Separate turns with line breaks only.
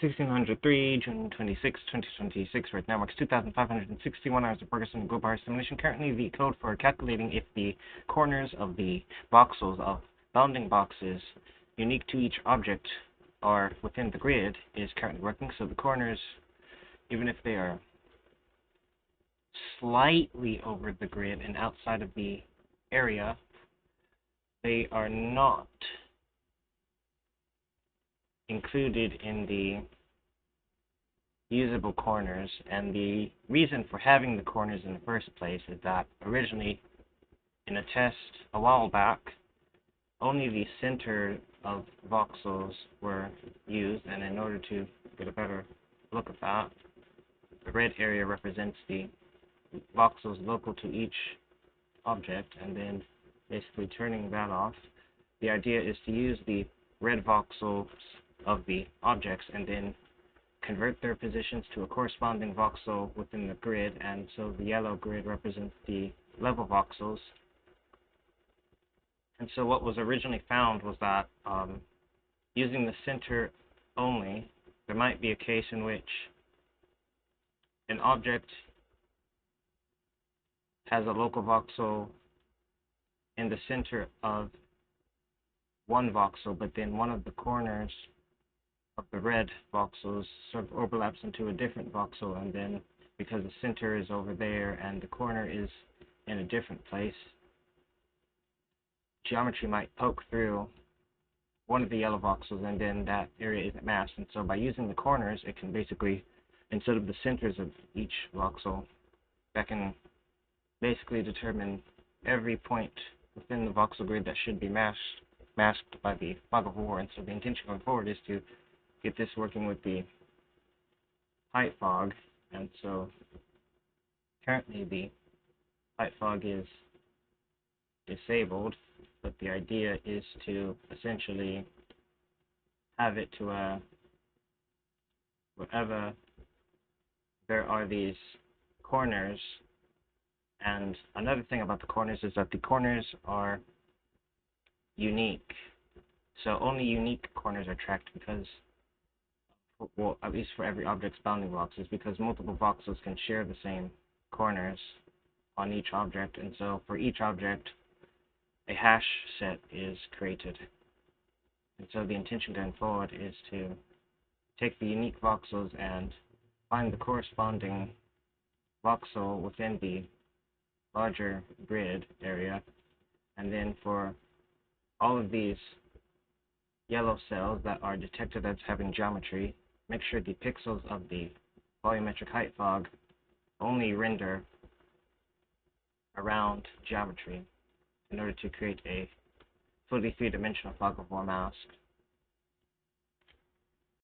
1603, June 26, 2026, right now marks 2,561 hours of progress in the GoBar simulation. Currently, the code for calculating if the corners of the voxels of bounding boxes unique to each object are within the grid is currently working. So the corners, even if they are slightly over the grid and outside of the area, they are not included in the usable corners. And the reason for having the corners in the first place is that originally, in a test a while back, only the center of voxels were used, and in order to get a better look at that, the red area represents the voxels local to each object, and then basically turning that off. The idea is to use the red voxels of the objects and then convert their positions to a corresponding voxel within the grid, and so the yellow grid represents the level voxels. And so what was originally found was that using the center only, there might be a case in which an object has a local voxel in the center of one voxel, but then one of the corners of the red voxels sort of overlaps into a different voxel, and then because the center is over there and the corner is in a different place, geometry might poke through one of the yellow voxels, and then that area isn't masked. And so by using the corners, it can basically, instead of the centers of each voxel, that can basically determine every point within the voxel grid that should be masked by the fog of war. And so the intention going forward is to get this working with the height fog. And so currently the height fog is disabled, but the idea is to essentially have it to wherever there are these corners. And another thing about the corners is that the corners are unique. So only unique corners are tracked because, well, at least for every object's bounding voxels, because multiple voxels can share the same corners on each object. And so for each object, a hash set is created. And so the intention going forward is to take the unique voxels and find the corresponding voxel within the larger grid area, and then for all of these yellow cells that are detected as having geometry, make sure the pixels of the volumetric height fog only render around geometry in order to create a fully three-dimensional fog of war mask.